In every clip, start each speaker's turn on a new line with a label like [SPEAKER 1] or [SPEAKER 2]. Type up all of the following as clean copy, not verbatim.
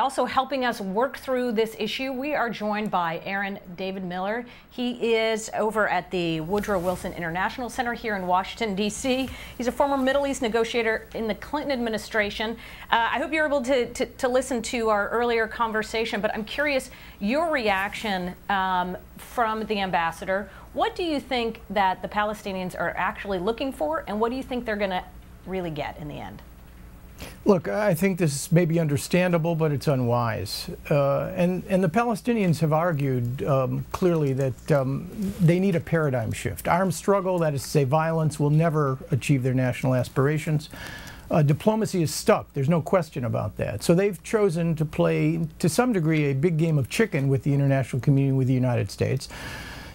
[SPEAKER 1] Also helping us work through this issue, we are joined by Aaron David Miller. He is over at the Woodrow Wilson International Center here in Washington, D.C. He's a former Middle East negotiator in the Clinton administration. I hope you're able to listen to our earlier conversation, but I'm curious your reaction from the ambassador. What do you think that the Palestinians are actually looking for, and what do you think they're going to really get in the end?
[SPEAKER 2] Look, I think this may be understandable, but it's unwise. And the Palestinians have argued clearly that they need a paradigm shift. Armed struggle, that is to say violence, will never achieve their national aspirations. Diplomacy is stuck. There's no question about that. So they've chosen to play, to some degree, a big game of chicken with the international community, with the United States,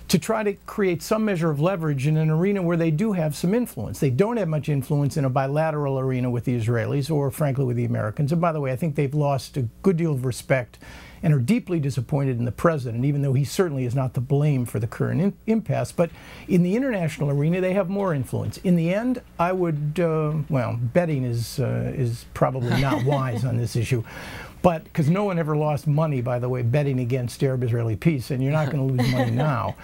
[SPEAKER 2] to try to create some measure of leverage in an arena where they do have some influence. They don't have much influence in a bilateral arena with the Israelis or, frankly, with the Americans. And by the way, I think they've lost a good deal of respect and are deeply disappointed in the president, even though he certainly is not to blame for the current impasse. But in the international arena, they have more influence. In the end, I would, well, betting is probably not wise on this issue. But because no one ever lost money, by the way, betting against Arab-Israeli peace, and you're not going to lose money now.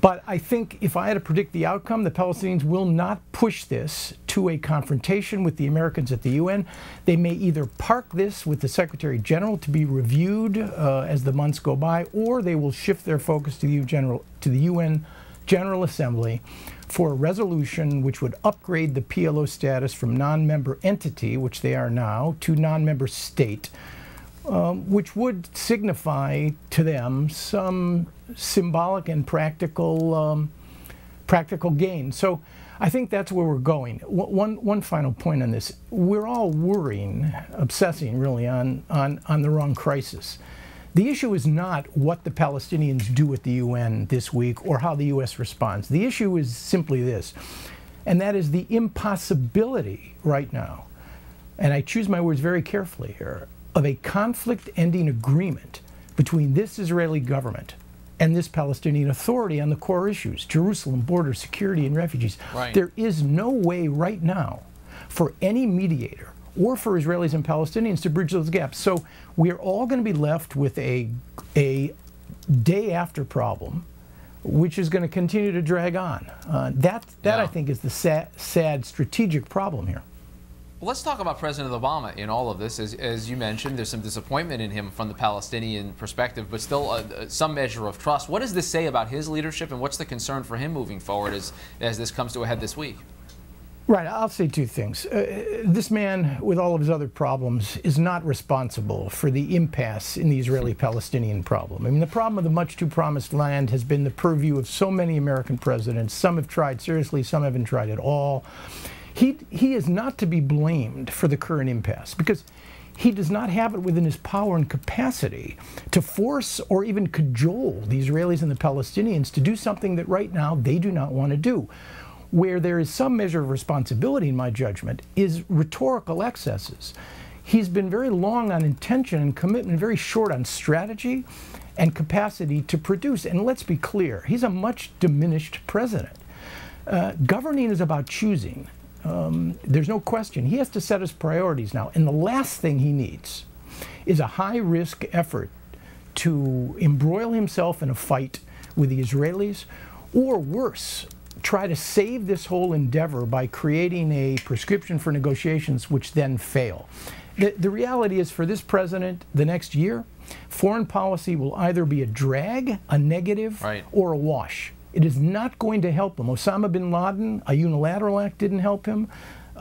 [SPEAKER 2] But I think if I had to predict the outcome, the Palestinians will not push this to a confrontation with the Americans at the UN. They may either park this with the Secretary General to be reviewed as the months go by, or they will shift their focus to the UN General Assembly for a resolution which would upgrade the PLO status from non-member entity, which they are now, to non-member state. Which would signify to them some symbolic and practical gain. So I think that's where we're going. One final point on this. We're all worrying, obsessing really on the wrong crisis. The issue is not what the Palestinians do at the UN this week or how the U.S. responds. The issue is simply this, and that is the impossibility right now, and I choose my words very carefully here, of a conflict-ending agreement between this Israeli government and this Palestinian Authority on the core issues, Jerusalem, border, security, and refugees. Right. There is no way right now for any mediator or for Israelis and Palestinians to bridge those gaps. So we're all going to be left with a day-after problem, which is going to continue to drag on. That I think is the sad strategic problem here.
[SPEAKER 3] Well, let's talk about President Obama in all of this. As you mentioned, there's some disappointment in him from the Palestinian perspective, but still some measure of trust. What does this say about his leadership, and what's the concern for him moving forward as this comes to a head this week?
[SPEAKER 2] Right, I'll say two things. This man, with all of his other problems, is not responsible for the impasse in the Israeli-Palestinian problem. I mean, the problem of the much-too-promised land has been the purview of so many American presidents. Some have tried seriously, some haven't tried at all. He is not to be blamed for the current impasse because he does not have it within his power and capacity to force or even cajole the Israelis and the Palestinians to do something that right now they do not want to do. Where there is some measure of responsibility, in my judgment, is rhetorical excesses. He's been very long on intention and commitment, very short on strategy and capacity to produce. And let's be clear, he's a much diminished president. Governing is about choosing. There's no question. He has to set his priorities now. And the last thing he needs is a high-risk effort to embroil himself in a fight with the Israelis, or worse, try to save this whole endeavor by creating a prescription for negotiations which then fail. The reality is, for this president, the next year, foreign policy will either be a drag, a negative, or a wash. It is not going to help him. Osama bin Laden, a unilateral act, didn't help him.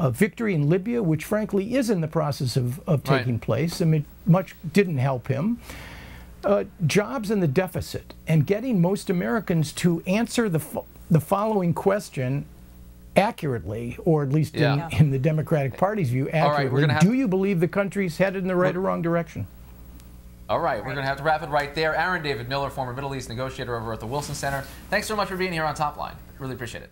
[SPEAKER 2] Victory in Libya, which frankly is in the process of taking place, I mean, much didn't help him. Jobs in the deficit, and getting most Americans to answer the following question accurately, or at least in the Democratic Party's view, accurately. Do you believe the country's headed in the right or wrong direction?
[SPEAKER 3] All right, we're going to have to wrap it right there. Aaron David Miller, former Middle East negotiator over at the Wilson Center. Thanks so much for being here on Top Line. Really appreciate it.